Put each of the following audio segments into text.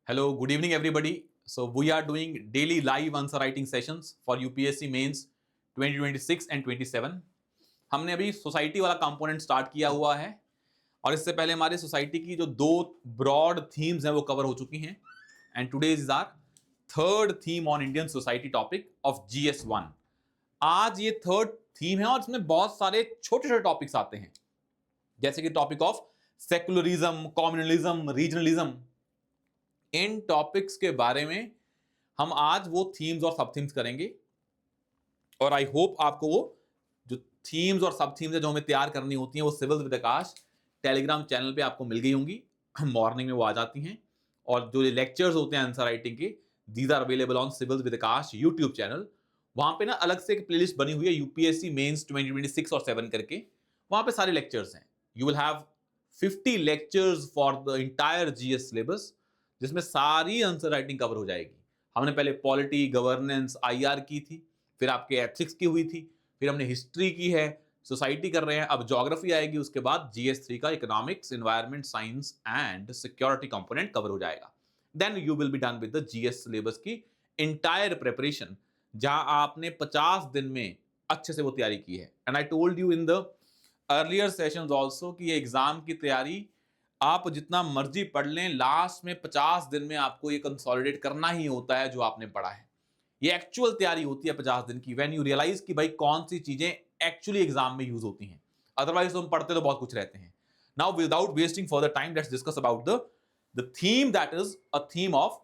Hello, good evening, everybody. So, we are doing daily live answer writing sessions for UPSC Mains 2026 and 27. हमने अभी society वाला component start किया हुआ है और इससे पहले हमारी सोसाइटी की जो दो ब्रॉड थीम्स हैं वो कवर हो चुकी हैं and today is our third theme on Indian society topic of GS1. आज ये थर्ड थीम है और इसमें बहुत सारे छोटे छोटे टॉपिक्स आते हैं जैसे कि topic of secularism, communalism, regionalism. In topics के बारे में हम आज वो थीम्स और सब थीम्स करेंगे और आई होप आपको वो जो थीम्स और सब थीम्स है जो हमें तैयार करनी होती हैं वो civils with Akash Telegram channel पे आपको मिल गई होंगी. मॉर्निंग में वो आ जाती हैं और जो लेक्चर्स होते हैं आंसर राइटिंग के these are available on civils with Aakash YouTube channel. वहां पे ना अलग से एक प्लेलिस्ट बनी हुई है यूपीएससी मेंस 2026 और 7 करके. वहां पे सारे लेक्चर्स हैं. You will have 50 lectures for the entire GS syllabus जिसमें सारी आंसर राइटिंग कवर हो जाएगी. हमने पहले पॉलिटी, गवर्नेंस, आईआर की थी, फिर आपके एथिक्स की हुई थी, फिर हमने हिस्ट्री की है, सोसाइटी कर रहे हैं, अब ज्योग्राफी आएगी, उसके बाद GS3 का economics, environment science and security component cover हो जाएगा. Then you will be done with the GS syllabus की इंटायर प्रिपरेशन जहां आपने 50 दिन में अच्छे से वो तैयारी की है. And I told you in the earlier sessions also कि ये एग्जाम की तैयारी आप जितना मर्जी पढ़ लें, लास्ट में 50 दिन में आपको ये कंसोलिडेट करना ही होता है जो आपने पढ़ा है. ये एक्चुअल तैयारी होती है 50 दिन की, व्हेन यू रियलाइज कि भाई कौन सी चीजें एक्चुअली एग्जाम में यूज होती हैं. अदरवाइज तो हम पढ़ते तो बहुत कुछ रहते हैं. Now without wasting further time let's discuss about the theme that is a theme of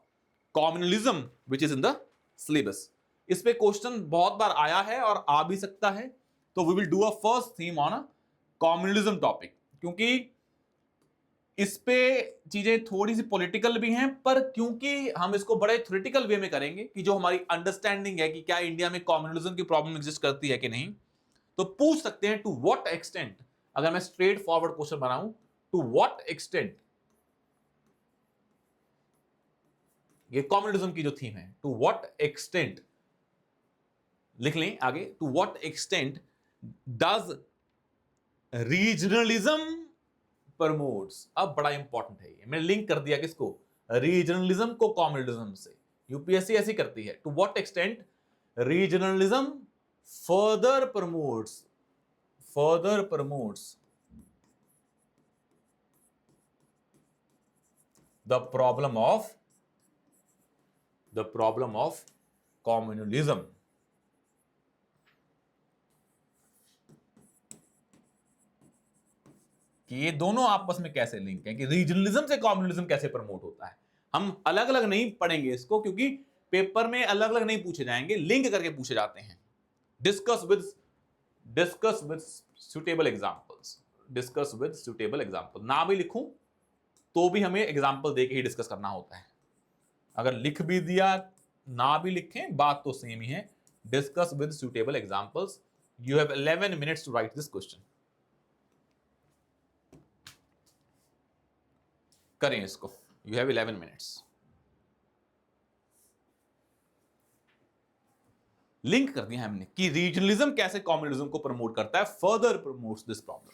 communalism which is in the syllabus. इस पे क्वेश्चन बहुत बार आया है और आ भी सकता है, तो we will do a first theme on a communalism topic. क्योंकि इस पे चीजें थोड़ी सी पॉलिटिकल भी हैं, पर क्योंकि हम इसको बड़े थ्योरेटिकल वे में करेंगे कि जो हमारी अंडरस्टैंडिंग है कि क्या इंडिया में कम्युनलिज्म की प्रॉब्लम एग्जिस्ट करती है कि नहीं, तो पूछ सकते हैं टू व्हाट एक्सटेंट. अगर मैं स्ट्रेट फॉरवर्ड क्वेश्चन बनाऊं, टू व्हाट एक्सटेंट ये कम्युनलिज्म की जो थीम है, टू व्हाट एक्सटेंट लिख लें आगे, to what extent does regionalism promotes. अब बड़ा इंपॉर्टेंट है ये, मैंने लिंक कर दिया किसको, रीजनलिज्म को कम्युनलिज्म से. यूपीएससी ऐसी करती है. To what extent regionalism further promotes the problem of communalism. कि ये दोनों आपस में कैसे लिंक है, कि रीजनलिज्म से कम्युनलिज्म कैसे प्रमोट होता है. हम अलग अलग नहीं पढ़ेंगे इसको क्योंकि पेपर में अलग अलग नहीं पूछे जाएंगे, लिंक करके पूछे जाते हैं. Discuss with suitable examples. ना भी लिखूं तो भी हमें एग्जांपल देके ही डिस्कस करना होता है. अगर लिख भी दिया, ना भी लिखें, बात तो सेम ही है. Discuss with suitable examples. You have 11 minutes to write this question. करें इसको. You have 11 minutes. लिंक कर दिया हमने कि रीजनलिज्म कैसे कम्युनलिज्म को प्रमोट करता है, फर्दर प्रमोट्स दिस प्रॉब्लम.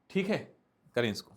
ठीक है, करें इसको.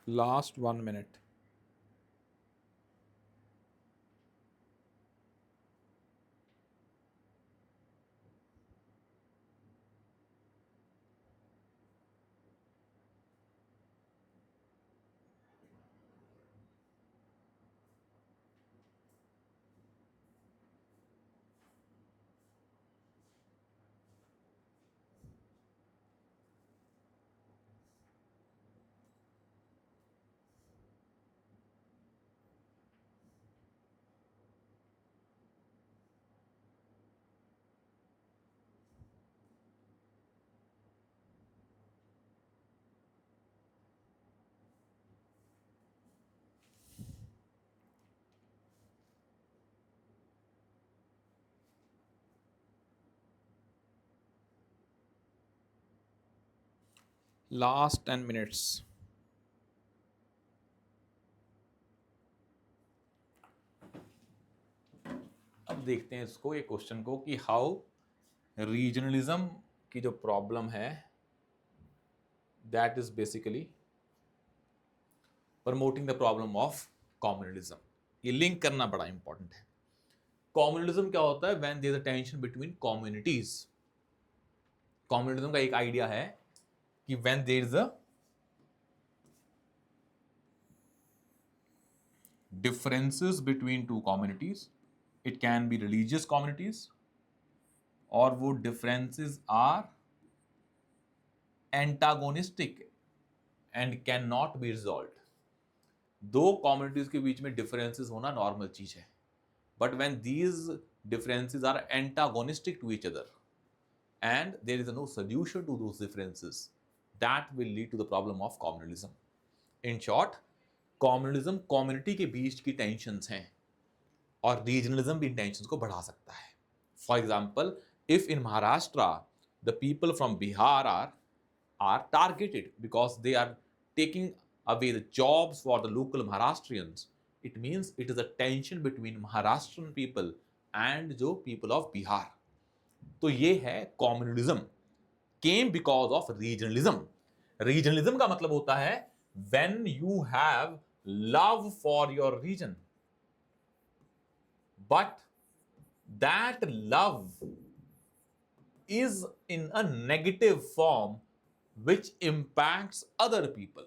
Last 1 minute. Last 10 minutes. अब देखते हैं इसको, ये क्वेश्चन को, कि हाउ रीजनलिज्म की जो प्रॉब्लम है that is basically promoting the problem of communalism. ये लिंक करना बड़ा इंपॉर्टेंट है। कॉम्युनलिज्म क्या होता है? When there is a tension between communities. Communalism का एक आइडिया है कि when there is a differences between two communities, it can be religious communities, और वो differences are antagonistic and cannot be resolved। दो communities के बीच में differences होना normal चीज है, but when these differences are antagonistic to each other and there is no solution to those differences, that will lead to the problem of communalism। in short, communalism community के बीच की tensions हैं, और regionalism भी tension को बढ़ा सकता है। For example, if in Maharashtra the people from Bihar are targeted because they are taking away the jobs for the local Maharashtrians, it means it is a tension between Maharashtrian people and जो people of Bihar. तो ये है communalism came because of regionalism. Regionalism का मतलब होता है when you have love for your region, but that love is in a negative form which impacts other people।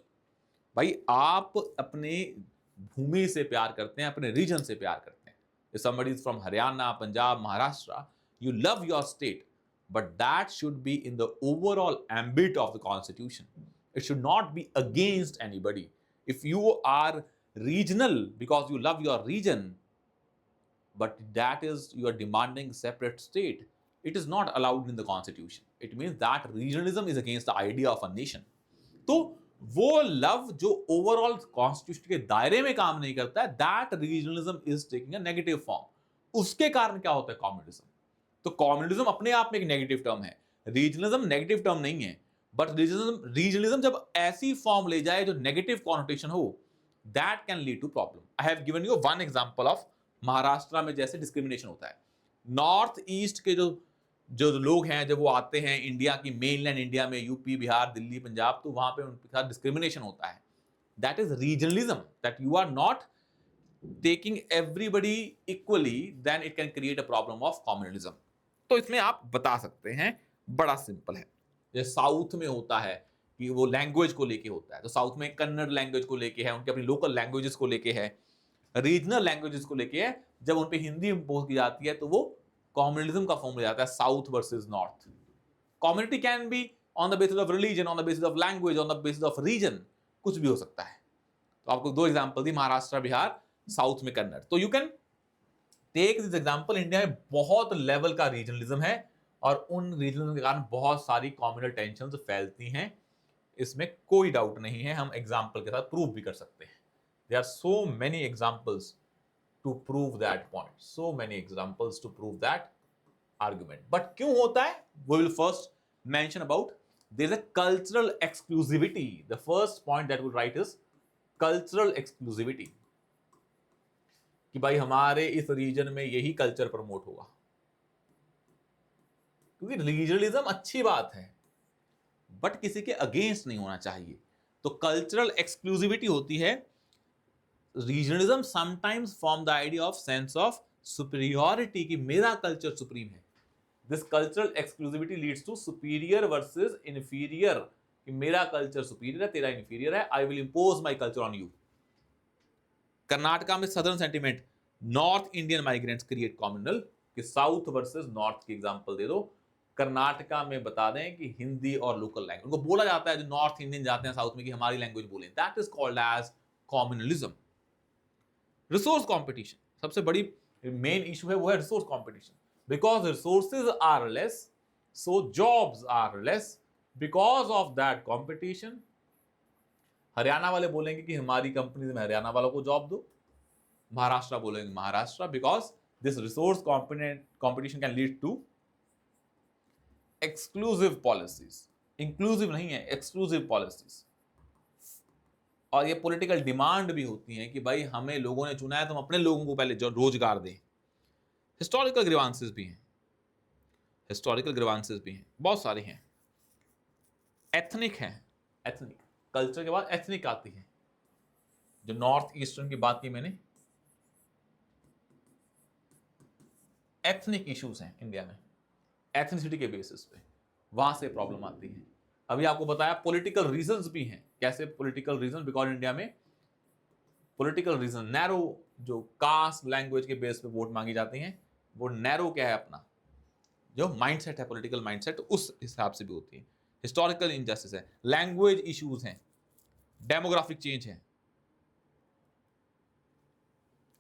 भाई आप अपने भूमि से प्यार करते हैं, अपने रीजन से प्यार करते हैं। if somebody is from Haryana, Punjab, Maharashtra, you love your state, but that should be in the overall ambit of the constitution। it should not be against anybody। if you are regional because you love your region, but that is you are demanding separate state, it is not allowed in the constitution। it means that regionalism is against the idea of a nation। तो वो love जो overall constitution के दायरे में काम नहीं करता है, that regionalism is taking a negative form. उसके कारण क्या होता है? कम्युनलिज्म। तो कम्युनलिज्म अपने आप में एक नेगेटिव टर्म है, रीजनलिज्म नेगेटिव टर्म नहीं है। बट रीजनलिज्म जब ऐसी फॉर्म ले जाए जो नेगेटिव कॉनोटेशन हो, that can lead to problem. I have given you one example of Maharashtra में जैसे डिस्क्रिमिनेशन होता है। नॉर्थ ईस्ट के जो जो लोग हैं, जब वो आते हैं इंडिया की मेनलैंड इंडिया में, यूपी, बिहार, दिल्ली, पंजाब, तो वहां पे उनके साथ डिस्क्रिमिनेशन होता है। That is regionalism, that you are not taking everybody equally, then it can create a problem of communalism. तो इसमें आप बता सकते हैं, बड़ा सिंपल है। जैसे साउथ में होता है कि वो लैंग्वेज को लेके होता है, तो साउथ में कन्नड़ लैंग्वेज को लेके है, उनके अपनी लोकल लैंग्वेजेस को लेके है, रीजनल लैंग्वेजेस को लेके है। जब उन पे हिंदी इम्पोज की जाती है तो वो कम्युनलिज्म का फॉर्म ले जाता है, south versus north. Community can be on the basis of religion, on the basis of language, on the basis of region, कुछ भी हो सकता है। तो आपको दो एग्जांपल दी, महाराष्ट्र, बिहार, साउथ में कन्नड़। तो you can take this example. India में बहुत लेवल का रीजनलिज्म है और उन रीजनलिज्म के कारण बहुत सारी कम्युनल टेंशंस फैलती हैं, इसमें कोई डाउट नहीं है। हम एग्जांपल के साथ प्रूव भी कर सकते हैं। There are so many examples to prove that point, so many examples to prove that argument। but क्यों होता है? we will first mention about there is a cultural exclusivity। the first point that we'll write is cultural exclusivity, कि भाई हमारे इस reason में यही culture promote होगा। क्योंकि रीजनलिज्म अच्छी बात है, बट किसी के अगेंस्ट नहीं होना चाहिए। तो कल्चरल एक्सक्लूसिविटी होती है, regionalism sometimes form the idea of sense of superiority कि मेरा कल्चर सुप्रीम है। This cultural exclusivity leads to superior versus inferior कि मेरा कल्चर सुपीरियर है, तेरा इंफीरियर है, I will impose my culture on you. Karnataka में southern sentiment, north Indian migrants create communal कि साउथ वर्सेस नॉर्थ की एग्जांपल दे दो। कर्नाटका में बता दें कि हिंदी और लोकल लैंग्वेज उनको बोला जाता है, जो नॉर्थ इंडियन जाते हैं साउथ में कि हमारी लैंग्वेज बोलें, that is called as communalism. Resource competition सबसे बड़ी मेन इशू है, वो है resource competition. Because resources are less so jobs are less, because of that competition Haryana वाले बोलेंगे कि हमारी कंपनी में हरियाणा वालों को जॉब दो, महाराष्ट्र बोलेंगे Maharashtra, because this resource competition can lead to exclusive policies, inclusive नहीं है, एक्सक्लूसिव पॉलिसीज। और ये पॉलिटिकल डिमांड भी होती है कि भाई हमें लोगों ने चुना है तो हम अपने लोगों को पहले जो रोजगार दें। हिस्टोरिकल ग्रीवांसेस भी हैं, हिस्टोरिकल ग्रीवांसेस भी हैं, बहुत सारे हैं। एथनिक हैं, एथनिक कल्चर के बाद एथनिक आती है, जो नॉर्थ ईस्टर्न की बात की मैंने, एथनिक इश्यूज हैं इंडिया में, एथनिसिटी के बेसिस पे वहां से प्रॉब्लम आती है। अभी आपको बताया पॉलिटिकल रीजंस भी हैं, कैसे पॉलिटिकल रीजन, बिकॉज इंडिया में पॉलिटिकल रीजन नैरो, जो कास्ट लैंग्वेज के बेस पे वोट मांगी जाती हैं, वो नैरो क्या है अपना जो माइंडसेट है, पॉलिटिकल माइंडसेट, उस हिसाब से भी होती है। हिस्टोरिकल इनजस्टिस है, लैंग्वेज इश्यूज हैं, डेमोग्राफिक चेंज है।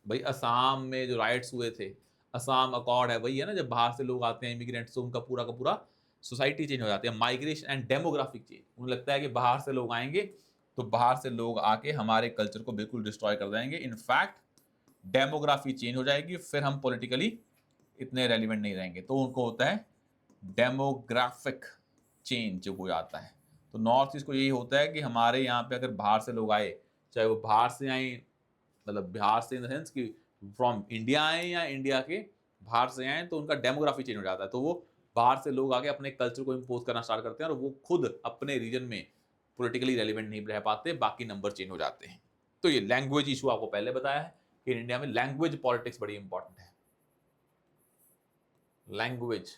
भाई असम में जो राइट्स हुए थे, असम अकॉर्ड है, वही है ना, जब बाहर से लोग आते हैं इमिग्रेंट्स, तो उनका पूरा का पूरा सोसाइटी चेंज हो जाती है। माइग्रेशन एंड डेमोग्राफिक चेंज, उन्हें लगता है कि बाहर से लोग आएंगे तो बाहर से लोग आके हमारे कल्चर को बिल्कुल डिस्ट्रॉय कर देंगे। इनफैक्ट डेमोग्राफी चेंज हो जाएगी, फिर हम पॉलिटिकली इतने रेलिवेंट नहीं रहेंगे, तो उनको होता है डेमोग्राफिक चेंज हो जाता है। तो नॉर्थ ईस्ट को यही होता है कि हमारे यहाँ पे अगर बाहर से लोग आए, चाहे वो बाहर से आए, मतलब बिहार से इन द सेंस कि फ्रॉम इंडिया आए या इंडिया के बाहर से आए, तो उनका डेमोग्राफी चेंज हो जाता है। तो वो बाहर से लोग आके अपने कल्चर को इम्पोज करना स्टार्ट करते हैं और वो खुद अपने रीजन में पॉलिटिकली रेलिवेंट नहीं रह पाते, बाकी नंबर चेंज हो जाते हैं। तो ये लैंग्वेज इशू आपको पहले बताया है कि इंडिया में लैंग्वेज पॉलिटिक्स बड़ी इंपॉर्टेंट है। लैंग्वेज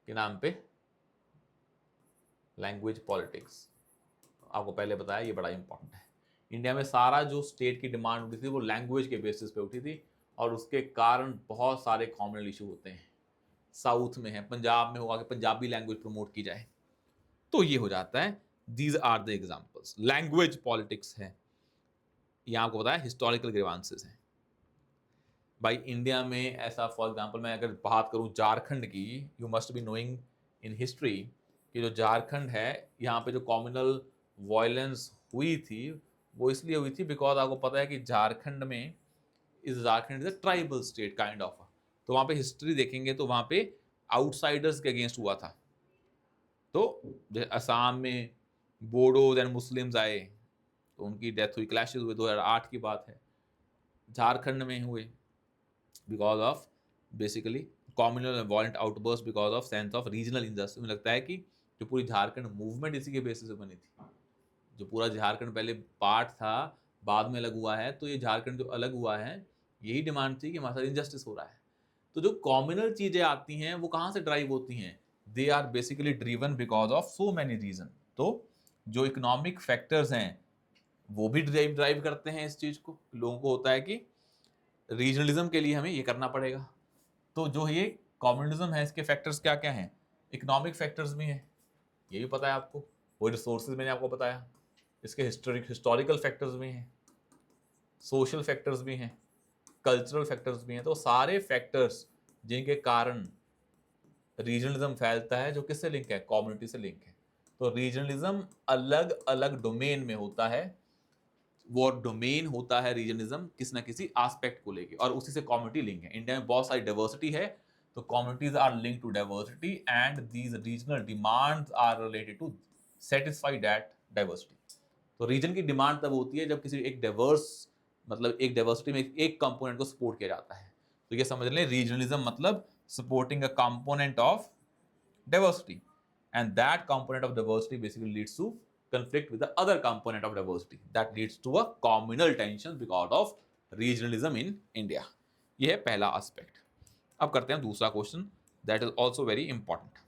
के नाम पे लैंग्वेज पॉलिटिक्स आपको पहले बताया, ये बड़ा इंपॉर्टेंट है। इंडिया में सारा जो स्टेट की डिमांड उठी थी वो लैंग्वेज के बेसिस पे उठी थी, और उसके कारण बहुत सारे कॉमनल इशू होते हैं। साउथ में है, पंजाब में होगा कि पंजाबी लैंग्वेज प्रमोट की जाए, तो ये हो जाता है। These are the examples, language politics है। यहाँ आपको बताया हिस्टोरिकल ग्रीवांसेस हैं। भाई इंडिया में ऐसा, फॉर एग्जाम्पल मैं अगर बात करूँ झारखंड की, you must be knowing in history कि जो झारखंड है, यहाँ पे जो कॉम्युनल वायलेंस हुई थी वो इसलिए हुई थी बिकॉज आपको पता है कि झारखंड में Jharkhand is a tribal state kind of, तो वहाँ पे हिस्ट्री देखेंगे तो वहाँ पे आउटसाइडर्स के अगेंस्ट हुआ था। तो असम में बोडोज एंड मुस्लिम्स आए तो उनकी डेथ हुई, क्लैशेस हुए, 2008 की बात है। झारखंड में हुए because of basically communal violent outburst, because of sense of regional injustice. मुझे लगता है कि जो पूरी झारखंड मूवमेंट इसी के बेसिस पे बनी थी। जो पूरा झारखंड पहले पार्ट था, बाद में अलग हुआ है, तो ये झारखंड जो अलग हुआ है, यही डिमांड थी कि हमारे साथ इनजस्टिस हो रहा है। तो जो कॉम्युनल चीज़ें आती हैं वो कहाँ से ड्राइव होती हैं? They are basically driven because of so many region. तो जो इकोनॉमिक फैक्टर्स हैं वो भी ड्राइव करते हैं इस चीज़ को। लोगों को होता है कि रीजनलिज्म के लिए हमें ये करना पड़ेगा। तो जो ये कॉम्युनलिज्म है, इसके फैक्टर्स क्या क्या हैं? इकोनॉमिक फैक्टर्स भी हैं, ये भी पता है आपको। वो रिसोर्सेज मैंने आपको बताया, इसके हिस्टोरिकल फैक्टर्स भी हैं, सोशल फैक्टर्स भी हैं, कल्चरल फैक्टर्स भी हैं। तो सारे फैक्टर्स जिनके कारण रीजनलिज्म फैलता है, जो किससे लिंक है? कम्युनिटी से लिंक है। तो रीजनलिज्म अलग अलग डोमेन में होता है, वो डोमेन होता है रीजनलिज्म किसी ना किसी एस्पेक्ट को लेके, और उसी से कम्युनिटी लिंक है। इंडिया में बहुत सारी डाइवर्सिटी है, तो communities are link to diversity and these regional demands are related to satisfy that diversity. तो रीजन की डिमांड तब होती है जब किसी एक डाइवर्स, मतलब एक डाइवर्सिटी में एक कंपोनेंट को सपोर्ट किया जाता है। तो ये समझ लें, रीजनलिज्म मतलब supporting a component of diversity, and that component of diversity basically leads to conflict with the other component of diversity that leads to a communal tension because of regionalism in India. ये है पहला aspect. अब करते हैं दूसरा question that is also very important.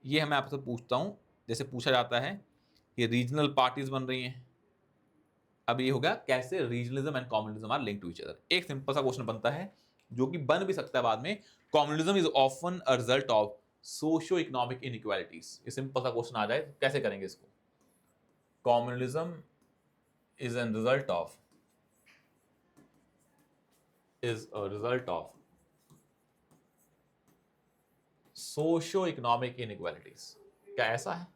ये मैं आपसे पूछता हूं, जैसे पूछा जाता है कि रीजनल पार्टीज बन रही हैं, अब ये होगा कैसे regionalism and communalism are linked to each other. एक सिंपल सा क्वेश्चन बनता है जो कि बन भी सकता है बाद में, communalism is often a result of socio economic inequalities. ये सिंपल सा क्वेश्चन आ जाए तो कैसे करेंगे इसको? Communalism is an result of socio economic inequalities. क्या ऐसा है?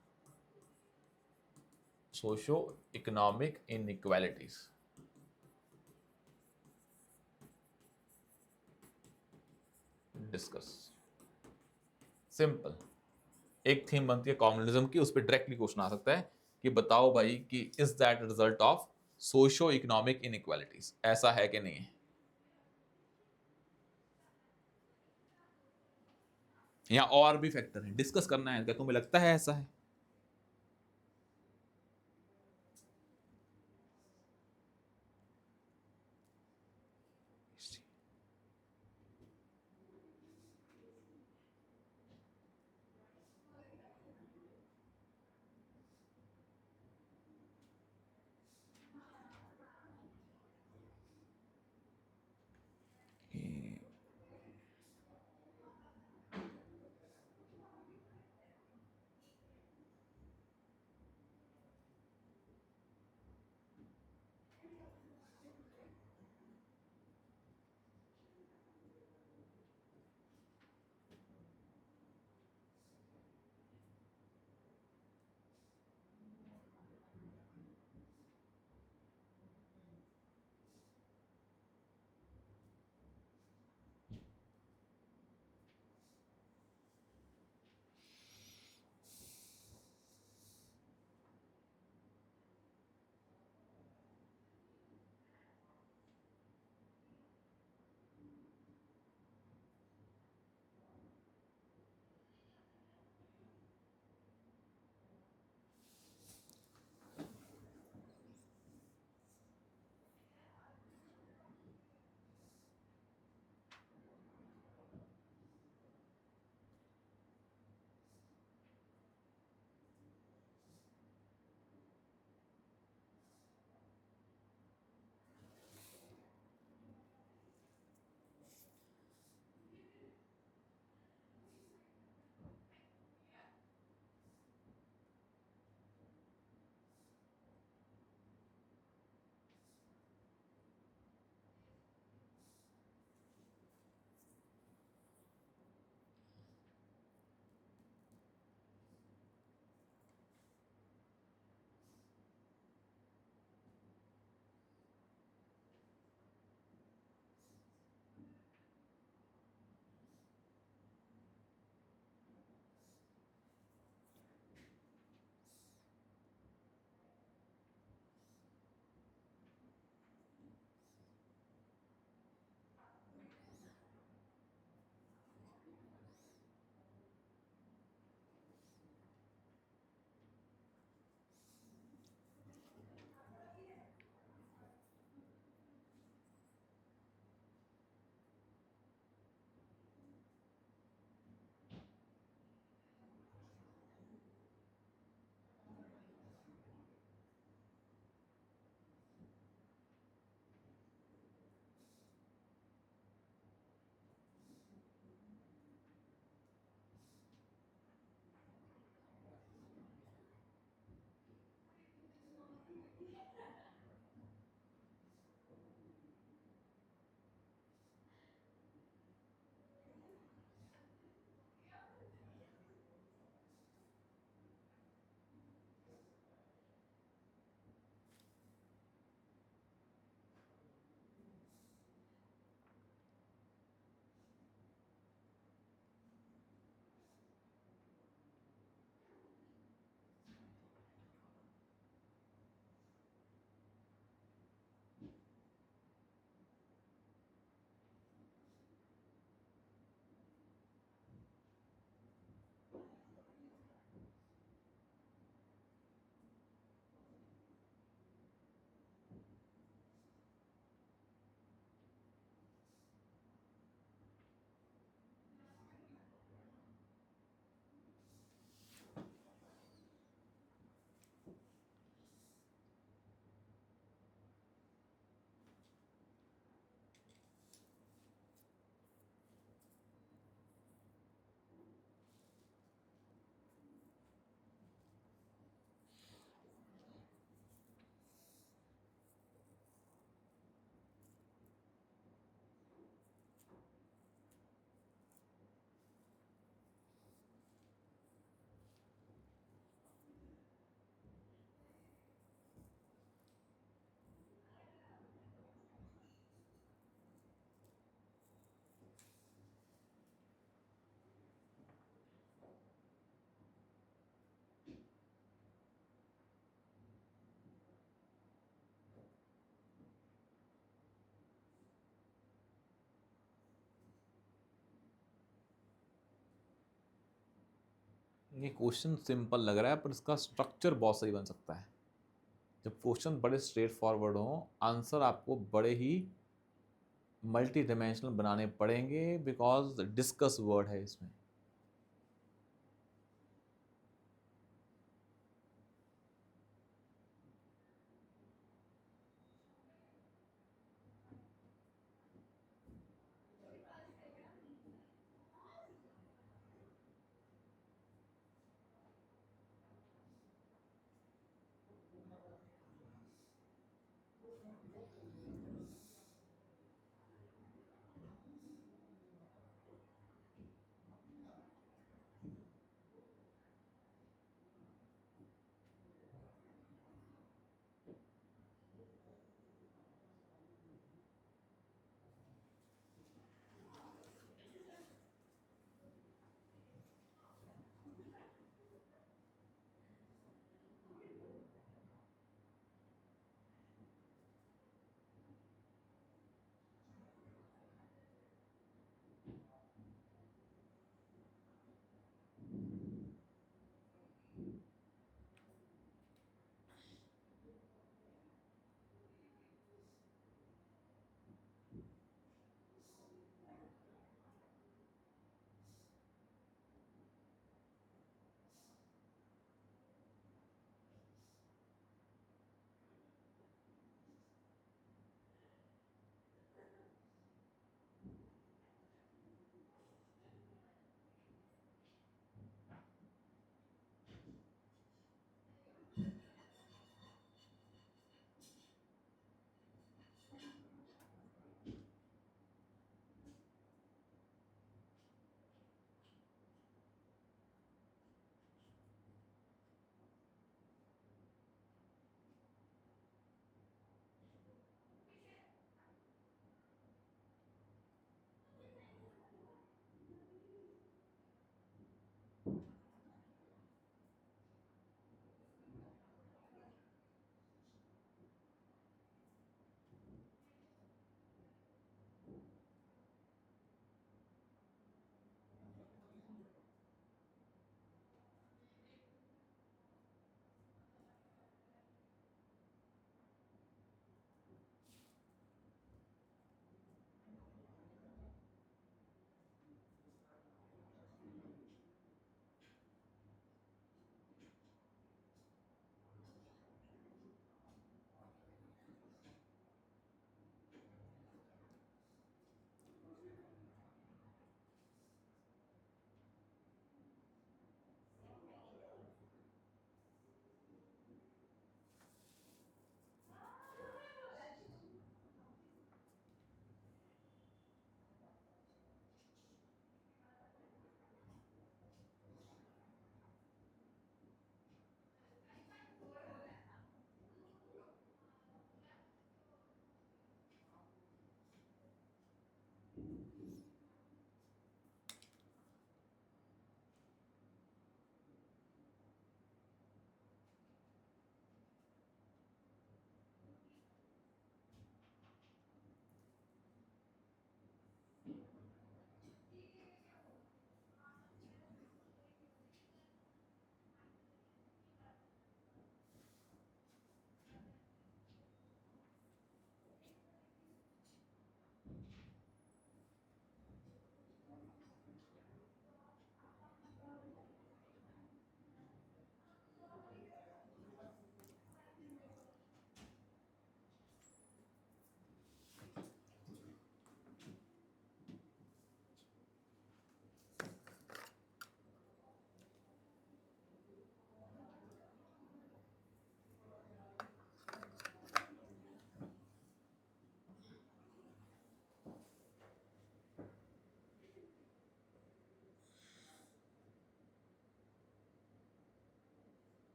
Socio economic inequalities. Discuss. Simple एक थीम बनती है कम्युनलिज्म की, उस पर डायरेक्टली क्वेश्चन आ सकता है कि बताओ भाई कि is that result of socio economic inequalities, ऐसा है कि नहीं है? या और भी फैक्टर है, डिस्कस करना है, क्या तुम्हें लगता है ऐसा है? ये क्वेश्चन सिंपल लग रहा है पर इसका स्ट्रक्चर बहुत सही बन सकता है। जब क्वेश्चन बड़े स्ट्रेट फॉरवर्ड हों, आंसर आपको बड़े ही मल्टी डायमेंशनल बनाने पड़ेंगे, बिकॉज डिस्कस वर्ड है इसमें।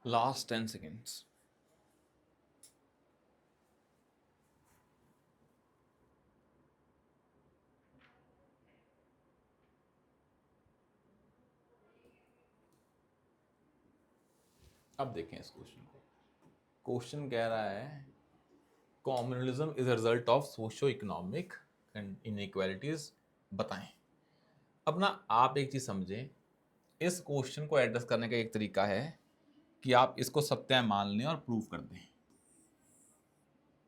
Last 10 seconds. अब देखें इस क्वेश्चन को। क्वेश्चन कह रहा है communalism is a result of socio economic inequalities, बताएं। अब ना आप एक चीज समझें, इस क्वेश्चन को एड्रेस करने का एक तरीका है कि आप इसको सत्य मान लें और प्रूव कर दें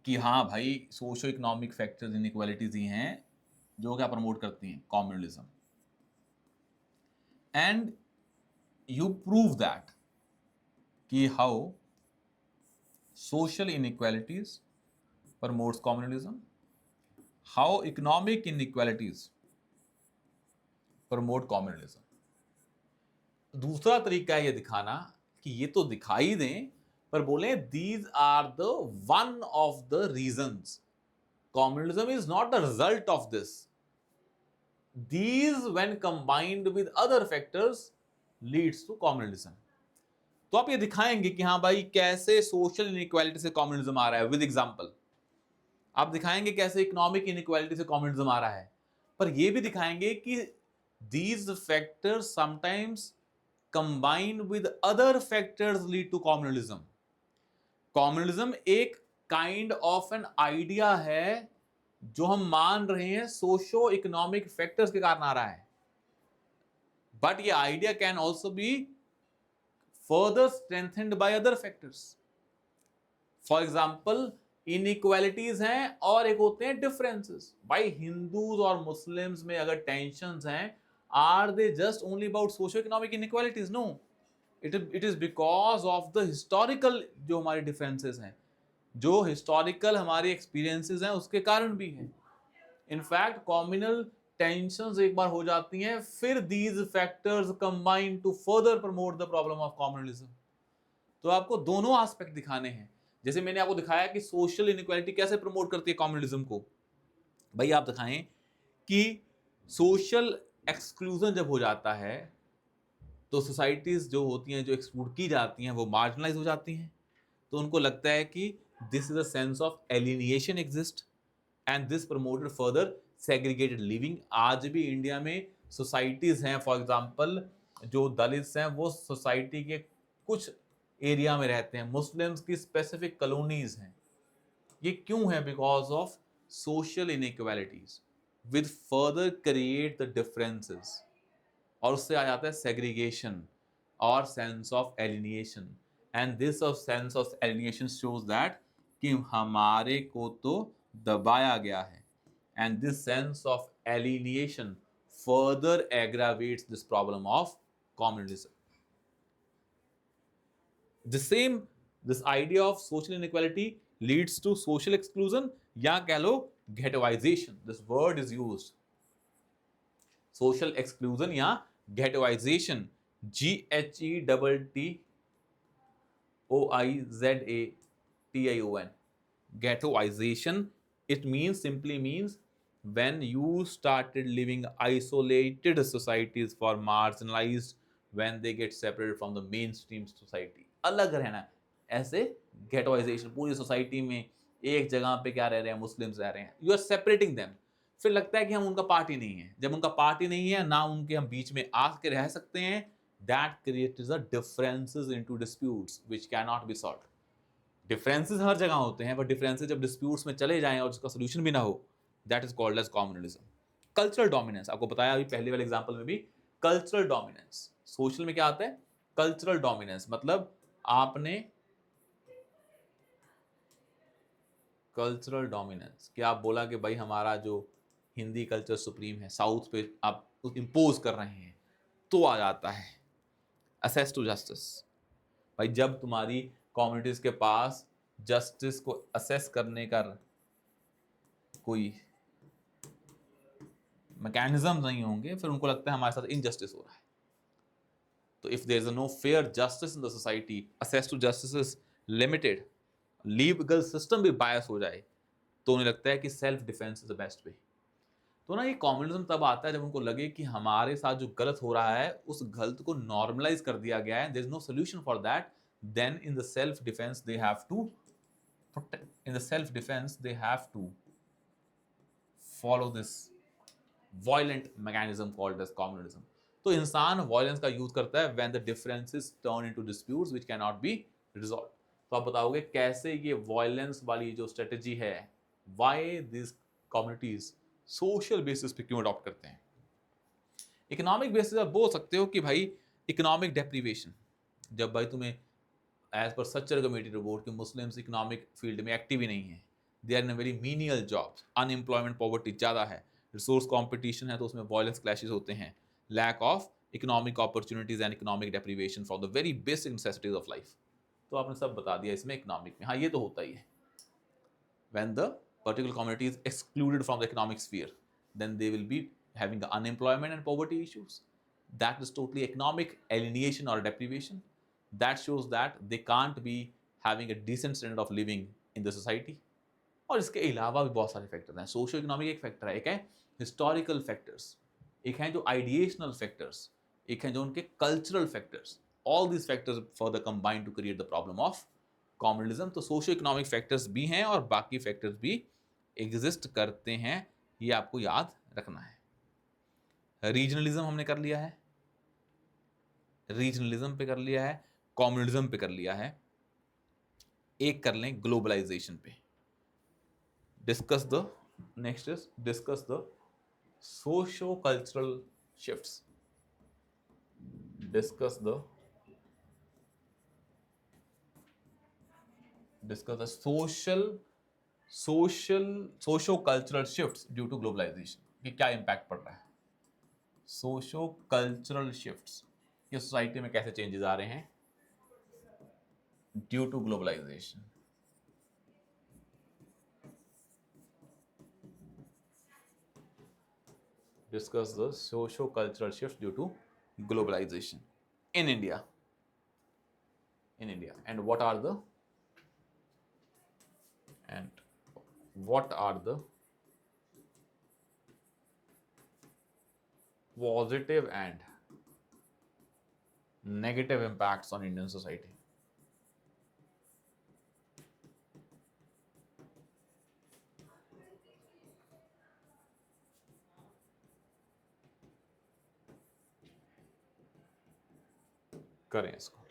कि हाँ भाई सोशो इकोनॉमिक फैक्टर्स इनइक्वालिटीज ही हैं जो क्या प्रमोट करती हैं communalism, and you prove that कि how social inequalities promotes communalism, how economic inequalities promote communalism। दूसरा तरीका है ये दिखाना कि ये तो दिखाई दें पर बोले these are the one of the reasons, communism is not the result of this, these when combined with other factors leads to communalism। तो आप ये दिखाएंगे कि हाँ भाई कैसे सोशल इनइक्वालिटी से कम्युनिज्म आ रहा है विद एग्जांपल, आप दिखाएंगे कैसे इकोनॉमिक इनइक्वालिटी से कम्युनिज्म आ रहा है, पर ये भी दिखाएंगे कि these factors sometimes combine with other factors lead to communalism. Communalism एक काइंड ऑफ एन आइडिया है जो हम मान रहे हैं सोशो इकोनॉमिक फैक्टर्स के कारण आ रहा है, बट ये idea can also be further strengthened by other factors. For example inequalities हैं और एक होते हैं डिफरेंसेस। भाई हिंदूज और मुस्लिम्स में अगर टेंशंस हैं, are they just only about socio economic inequalities? No, it is because of the historical जो हमारे डिफरेंसेस हैं, जो हिस्टोरिकल हमारे एक्सपीरियंसेस हैं उसके कारण भी हैं। इनफैक्ट कॉम्युनल टेंशंस एक बार हो जाती हैं, फिर these factors combine to further promote the problem of communalism. तो आपको दोनों एस्पेक्ट दिखाने हैं। जैसे मैंने आपको दिखाया कि सोशल इनइक्वालिटी कैसे प्रमोट करती है कम्युनलिज्म को, भाई आप दिखाएं कि सोशल एक्सक्लूजन जब हो जाता है तो सोसाइटीज जो होती हैं, जो एक्सक्लूड की जाती हैं, वो मार्जिनलाइज हो जाती हैं। तो उनको लगता है कि this is a sense of alienation exist and this promoted further segregated living. आज भी इंडिया में सोसाइटीज हैं, फॉर एग्जांपल जो दलित्स हैं वो सोसाइटी के कुछ एरिया में रहते हैं, मुस्लिम्स की स्पेसिफिक कॉलोनीज हैं। ये क्यों है? Because of social inequalities with further create the differences, और उससे आ जाता है सेग्रीगेशन और sense of alienation. And this of sense of alienation shows that कि हमारे को तो दबाया गया है, and this sense of alienation further aggravates this problem of communalism. The same, this idea of social inequality leads to social exclusion, या कह लो ghettoization. This word is used. Social exclusion या ghettoization, GHETTOIZATION. Ghettoization, it means, simply means when you started living isolated societies for marginalized, when they get separated from the mainstream society, अलग रहना। ऐसे गेटोइजेशन, पूरी society में एक जगह पे क्या रह रहे हैं, मुस्लिम्स रह रहे हैं, यू आर सेपरेटिंग देम। फिर लगता है कि हम उनका पार्टी नहीं है। जब उनका पार्टी नहीं है ना, उनके हम बीच में आके रह सकते हैं, that creates a differences into disputes which can not be solved. Differences हर जगह होते हैं, बट डिफरेंसेस जब डिस्प्यूट्स में चले जाएं और उसका सोल्यूशन भी ना हो, that is called as communalism. Cultural dominance, आपको बताया अभी पहले वाले एग्जांपल में भी, कल्चरल डोमिनेंस। सोशल में क्या आता है? कल्चरल डोमिनेंस, मतलब आपने कल्चरल डोमिनेंस क्या आप बोला कि भाई हमारा जो हिंदी कल्चर सुप्रीम है, साउथ पे आप इम्पोज कर रहे हैं, तो आ जाता है असेस टू जस्टिस। भाई जब तुम्हारी कम्युनिटीज के पास जस्टिस को असेस करने का कोई मैकेनिज्म नहीं होंगे, फिर उनको लगता है हमारे साथ इनजस्टिस हो रहा है। तो if there is no fair justice in the society, access to justice is limited, legal system भी बायस हो जाए, तो उन्हें लगता है कि self defence is the best way. तो ना ये कम्युनलिज्म तब आता है जब उनको लगे कि हमारे साथ जो गलत हो रहा है उस गलत को नॉर्मलाइज कर दिया गया है, there is no solution for that, then in the self defense they have to protect, in the self defense they have to follow this violent mechanism called as communalism. तो इंसान वायलेंस का use करता है when the differences turn into disputes which cannot be resolved. तो आप बताओगे कैसे ये वायलेंस वाली जो स्ट्रेटेजी है, why these communities social basis पे क्यों अडॉप्ट करते हैं? इकोनॉमिक बेसिस आप बोल सकते हो कि भाई इकोनॉमिक डेप्रीवेशन, जब भाई तुम्हें एज पर सच्चर कमेटी रिपोर्ट कि मुस्लिम्स इकोनॉमिक फील्ड में एक्टिव ही नहीं है, they are in a very menial jobs, unemployment poverty ज़्यादा है, रिसोर्स कॉम्पिटिशन है तो उसमें वायलेंस क्लैशेस होते हैं, lack of economic opportunities and economic deprivation for the very basic necessities of life. तो आपने सब बता दिया इसमें इकोनॉमिक में. हाँ ये तो होता ही है. When the particular community is excluded from the economic sphere, then they will be having the unemployment and poverty issues. That is totally economic alienation or deprivation. That shows that they can't be having a decent standard of living in the society. और इसके अलावा भी बहुत सारे factor हैं. Socio economic एक factor है, एक है हिस्टोरिकल फैक्टर्स, एक है जो आइडिएशनल फैक्टर्स, एक है जो उनके cultural factors. All these factors further combine to create the problem of communalism. तो सोशो इकोनॉमिक फैक्टर्स भी हैं और बाकी फैक्टर्स भी एग्जिस्ट करते हैं, ये आपको याद रखना है. रीजनलिज्म हमने कर लिया है, रीजनलिज्म पे कर लिया है, कॉम्युनलिज्म पे कर लिया है. एक कर लें ग्लोबलाइजेशन पे. Discuss the next is discuss the socio cultural shifts. discuss the socio cultural shifts due to globalisation. कि क्या इम्पैक्ट पड़ रहा है सोशो कल्चरल शिफ्ट्स, ये सोसाइटी में कैसे चेंजेस आ रहे हैं due to globalisation. Discuss the socio-cultural shift due to globalization in India. And what are the positive and negative impacts on Indian society? करें इसको.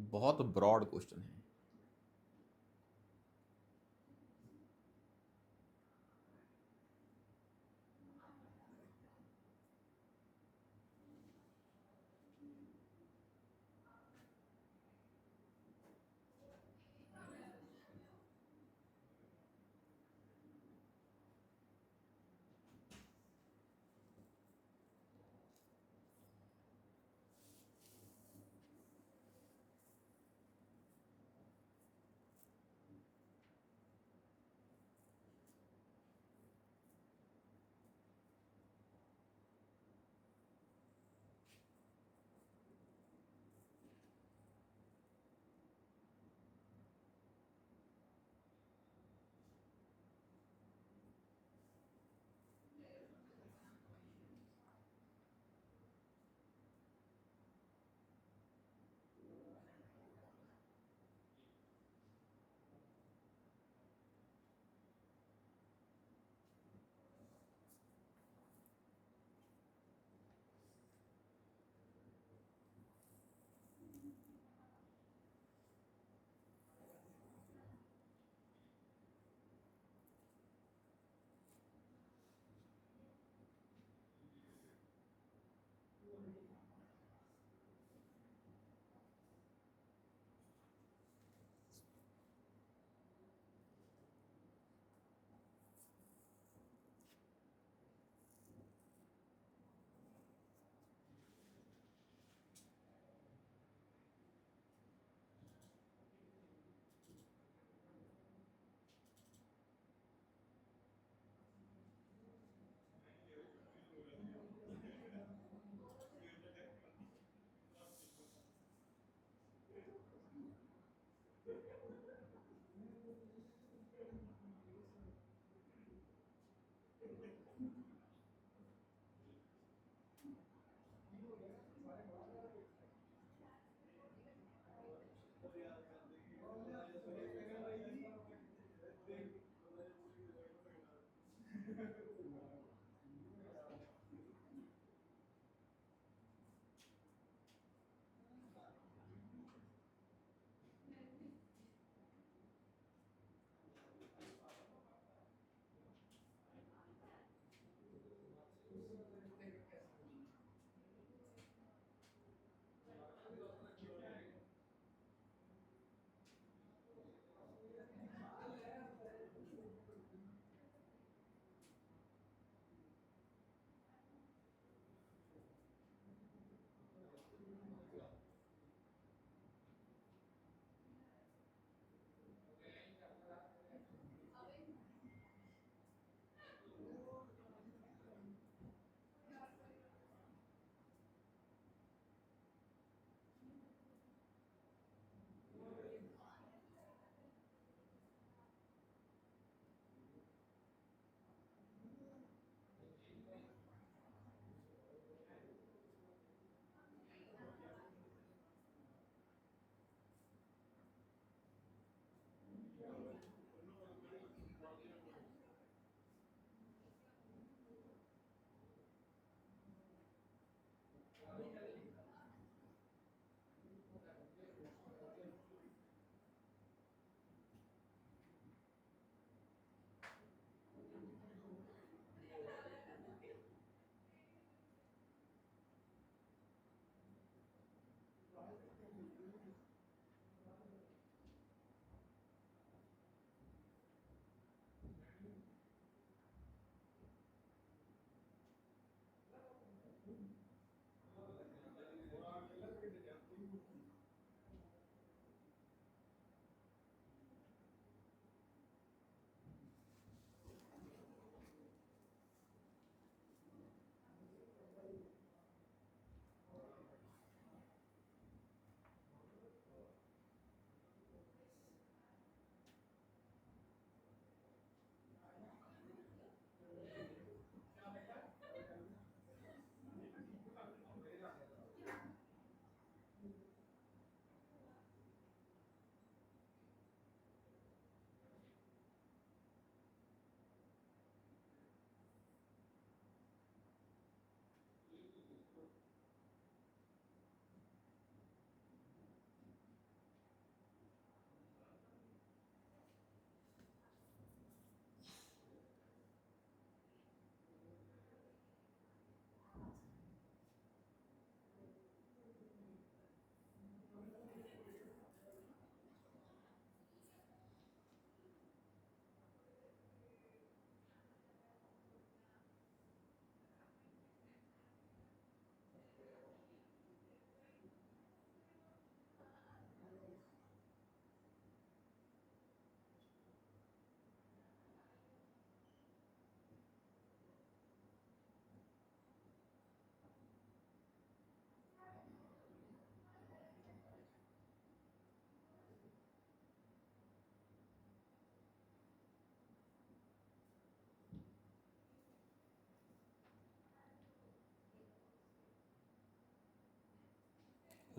बहुत ब्रॉड क्वेश्चन है।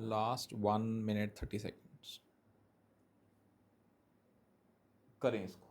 लास्ट 1 minute 30 seconds करें इसको।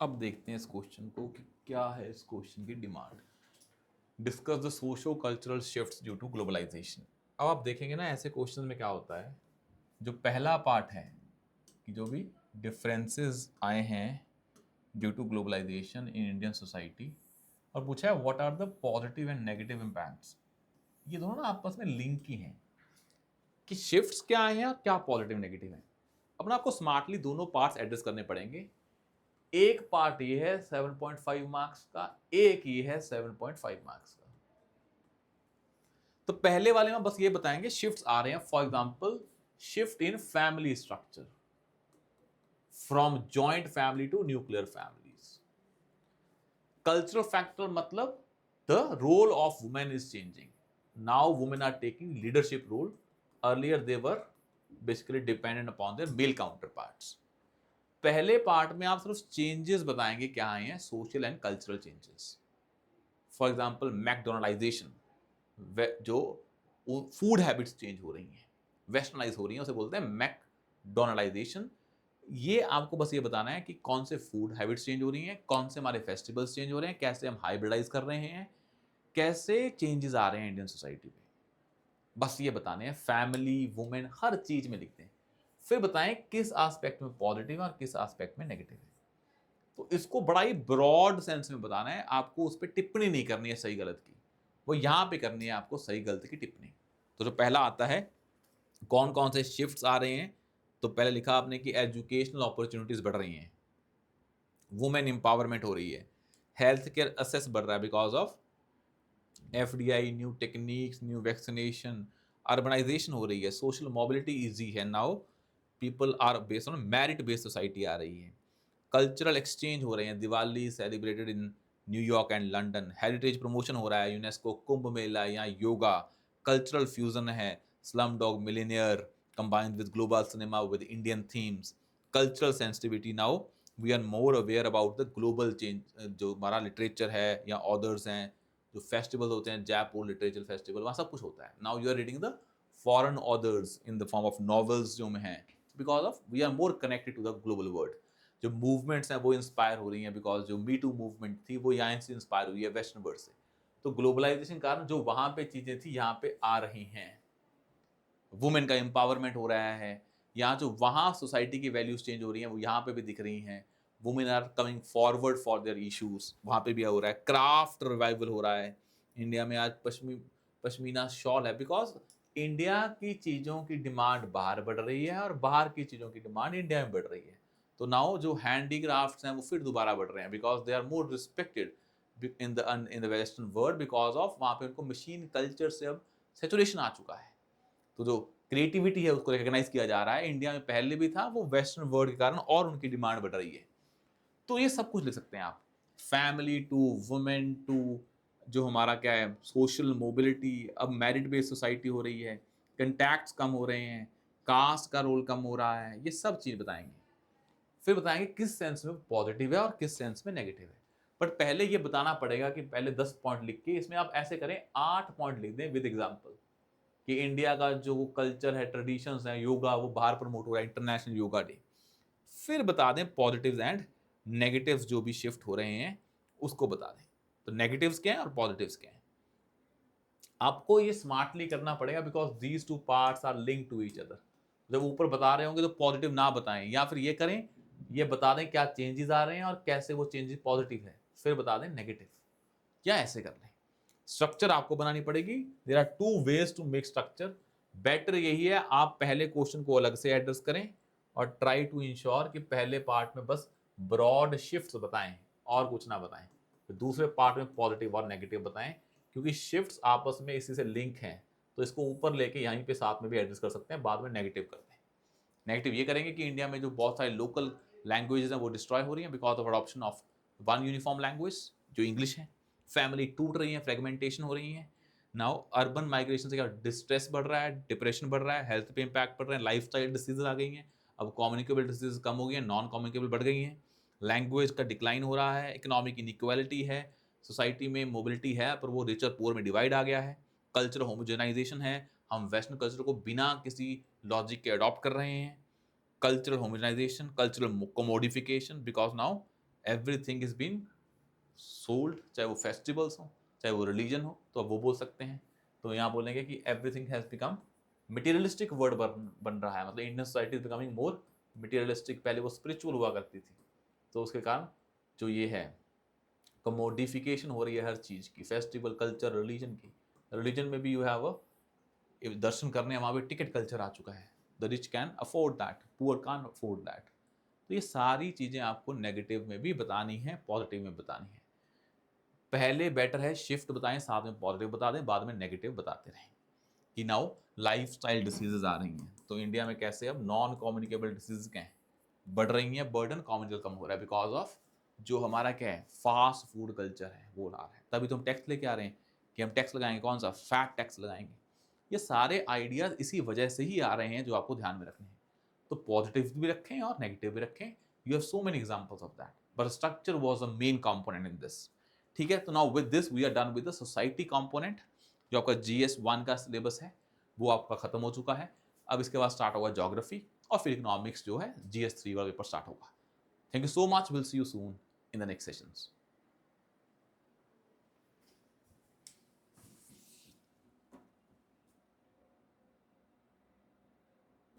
अब देखते हैं इस क्वेश्चन को कि क्या है इस क्वेश्चन की डिमांड। Discuss the socio cultural shifts due to globalisation. अब आप देखेंगे ना ऐसे क्वेश्चन में क्या होता है, जो पहला पार्ट है कि जो भी डिफरेंसेस आए हैं due to globalization in Indian society, और पूछा है what are the positive and negative impacts. ये दोनों ना आपस में लिंक ही हैं कि शिफ्ट्स क्या हैं या क्या पॉजिटिव नेगेटिव हैं। अब ना आपको स्मार्टली दोनों पार्ट्स एड्रेस करने पड़ेंगे। एक पार्ट ये है 7.5 मार्क्स का, एक ये है 7.5 मार्क्स का। तो पहले वाले में बस ये बताएंगे शिफ्ट्स आ रहे हैं, for example shift in family structure from joint family to nuclear families. Cultural factor मतलब the role of women is changing, now women are taking leadership role, earlier they were basically dependent upon their male counterparts. पहले part में आप सिर्फ changes बताएंगे क्या आए हैं, social and cultural changes. For example McDonaldization, जो food habits change हो रही हैं, वेस्टर्नाइज हो रही हैं, उसे बोलते हैं मैकडोनलाइजेशन। ये आपको बस ये बताना है कि कौन से फूड हैबिट्स चेंज हो रही हैं, कौन से हमारे फेस्टिवल्स चेंज हो रहे हैं, कैसे हम हाइब्रिडाइज कर रहे हैं, कैसे चेंजेस आ रहे हैं इंडियन सोसाइटी में। बस ये बताने हैं, फैमिली, वुमेन, हर चीज में लिखते हैं। फिर बताएं किस एस्पेक्ट में पॉजिटिव है और किस एस्पेक्ट में नेगेटिव है। तो इसको बड़ा ही ब्रॉड सेंस में बताना है, आपको उस पर टिप्पणी नहीं करनी है सही गलत की, वो यहां पे करनी है आपको सही गलत की टिप्पणी। तो जो पहला आता है कौन कौन से शिफ्ट्स आ रहे हैं, तो पहले लिखा आपने कि एजुकेशनल अपॉर्चुनिटीज बढ़ रही हैं, वुमेन एम्पावरमेंट हो रही है, हेल्थ केयर एक्सेस बढ़ रहा है because of FDI, new techniques, new vaccination, urbanization हो रही है, सोशल मोबिलिटी इजी है, now people are based on merit based society आ रही है, कल्चरल एक्सचेंज हो रहे हैं, Diwali celebrated in New York and London, heritage promotion हो रहा है, यूनेस्को कुंभ मेला या योगा, कल्चरल फ्यूजन है, Slumdog Millionaire combined with global cinema with Indian themes, cultural sensitivity, now we are more aware about the global change। जो हमारा literature है या authors हैं, जो फेस्टिवल होते हैं, जयपुर लिटरेचर फेस्टिवल, वहाँ सब कुछ होता है। Now you are reading the foreign authors in the form of novels जो में हैं, because of we are more connected to the global world. जो मूवमेंट्स हैं वो इंस्पायर हो रही हैं, बिकॉज जो मी टू मूवमेंट थी वो यहाँ से इंस्पायर हुई है वेस्टर्न वर्ल्ड से। तो ग्लोबलाइजेशन कारण जो वहाँ पे चीज़ें थी यहाँ पे आ रही हैं, वुमेन का एम्पावरमेंट हो रहा है, यहाँ जो वहाँ सोसाइटी की वैल्यूज चेंज हो रही हैं वो यहाँ पे भी दिख रही हैं, women are coming forward for their issues, वहाँ पे भी हो रहा है, क्राफ्ट रिवाइवल हो रहा है। इंडिया में आज पश्मीना शॉल है, बिकॉज इंडिया की चीज़ों की डिमांड बाहर बढ़ रही है और बाहर की चीज़ों की डिमांड इंडिया में बढ़ रही है। तो नाउ जो हैंडीक्राफ्ट्स हैं वो फिर दोबारा बढ़ रहे हैं, because they are more respected in the western world, because of वहाँ पे उनको मशीन कल्चर से अब सेचुरेशन आ चुका है। तो जो क्रिएटिविटी है उसको रिकॉग्नाइज किया जा रहा है, इंडिया में पहले भी था, वो वेस्टर्न वर्ल्ड के कारण और उनकी डिमांड बढ़ रही है। तो ये सब कुछ लिख सकते हैं आप, फैमिली टू वुमेन टू जो हमारा क्या है सोशल मोबिलिटी, अब मेरिट बेस्ड सोसाइटी हो रही है, कंटैक्ट्स कम हो रहे हैं, कास्ट का रोल कम हो रहा है, ये सब चीज़ बताएँगे। फिर बताएँगे किस सेंस में पॉजिटिव है और किस सेंस में नेगेटिव है। बट पहले ये बताना पड़ेगा कि पहले 10 पॉइंट लिख के इसमें आप ऐसे करें 8 पॉइंट लिख दें विद एग्ज़ाम्पल कि इंडिया का जो कल्चर है, ट्रेडिशंस हैं, योगा वो बाहर प्रमोट हो रहा है, इंटरनेशनल योगा डे। फिर बता दें पॉजिटिव्स एंड नेगेटिव्स जो भी शिफ्ट हो रहे हैं, उसको बता दें। तो नेगेटिव्स क्या हैं और पॉजिटिव्स क्या हैं? आपको ये स्मार्टली करना पड़ेगा because these 2 parts are linked to each other. जब ऊपर बता रहे होंगे तो पॉजिटिव ना बताएँ या फिर ये करें, ये बता दें क्या चेंजेज़ आ रहे हैं और कैसे वो चेंजेज़ पॉजिटिव है, फिर बता दें नेगेटिव। या ऐसे कर लें। स्ट्रक्चर आपको बनानी पड़ेगी। There are 2 ways to make structure. Better यही है आप पहले क्वेश्चन को अलग से एड्रेस करें और ट्राई टू इंश्योर कि पहले पार्ट में बस ब्रॉड शिफ्ट्स बताएँ और कुछ ना बताएँ। फिर दूसरे पार्ट में पॉजिटिव और नेगेटिव बताएँ क्योंकि शिफ्ट्स आपस में इसी से लिंक हैं। तो इसको ऊपर लेके यहीं पे साथ में भी एड्रेस कर सकते हैं, बाद में नेगेटिव करते हैं। नेगेटिव ये करेंगे कि इंडिया में जो बहुत सारे लोकल लैंग्वेजेस हैं वो डिस्ट्रॉय हो रही हैं because of adoption of one uniform language जो इंग्लिश है। फैमिली टूट रही है, फ्रेगमेंटेशन हो रही है। नाउ अर्बन माइग्रेशन से क्या डिस्ट्रेस बढ़ रहा है, डिप्रेशन बढ़ रहा है, हेल्थ पे इम्पैक्ट पड़ रहा है, लाइफ स्टाइल डिसीजेज आ गई हैं। अब कम्युनिकेबल डिसीज कम हो गई हैं, नॉन कम्युनिकेबल बढ़ गई हैं। लैंग्वेज का डिक्लाइन हो रहा है, इकोनॉमिक इनइक्वालिटी है, सोसाइटी में मोबिलिटी है पर वो रिच और पुअर में डिवाइड आ गया है। कल्चर होमोजेनाइजेशन है, हम वेस्टर्न कल्चर को बिना किसी लॉजिक के अडॉप्ट कर रहे हैं। cultural homogenization, cultural commodification because now everything is being sold, चाहे वो फेस्टिवल्स हो, चाहे वो रिलीजन हो, तो अब वो बोल सकते हैं। तो यहाँ बोलेंगे कि everything has become materialistic word बन रहा है, मतलब Indian society is becoming more materialistic. पहले वो स्पिरिचुअल हुआ करती थी, तो उसके कारण जो ये है कमोडिफिकेशन हो रही है हर चीज़ की, फेस्टिवल, कल्चर, रिलीजन की। रिलीजन में भी यू हैव दर्शन करने वहाँ पे टिकट कल्चर आ चुका है। The rich can afford that, poor can't afford that. तो ये सारी चीज़ें आपको नेगेटिव में भी बतानी है, पॉजिटिव में बतानी है। पहले बेटर है शिफ्ट बताएं, साथ में पॉजिटिव बता दें, बाद में नेगेटिव बताते रहें। कि नाउ लाइफस्टाइल डिसीजेज आ रही हैं, तो इंडिया में कैसे अब नॉन कम्युनिकेबल डिसीज क्या हैं, बढ़ रही हैं, बर्डन कम्युनिकल कम हो रहा है बिकॉज ऑफ जो हमारा क्या है फास्ट फूड कल्चर है वो ला रहा है। तभी तो हम टैक्स लेके आ रहे हैं कि हम टैक्स लगाएंगे, कौन सा, फैट टैक्स लगाएंगे। ये सारे आइडियाज इसी वजह से ही आ रहे हैं जो आपको ध्यान में रखने हैं। तो पॉजिटिव भी रखें और नेगेटिव भी रखें। You have so many examples of that, but structure was a main component in this. ठीक है, तो now with this we are done with the society component. जो आपका GS1 का सिलेबस है वो आपका खत्म हो चुका है। अब इसके बाद स्टार्ट होगा ज्योग्राफी और फिर इकोनॉमिक्स जो है GS3 वाला पेपर स्टार्ट होगा। Thank you so much, will see you soon in the next sessions.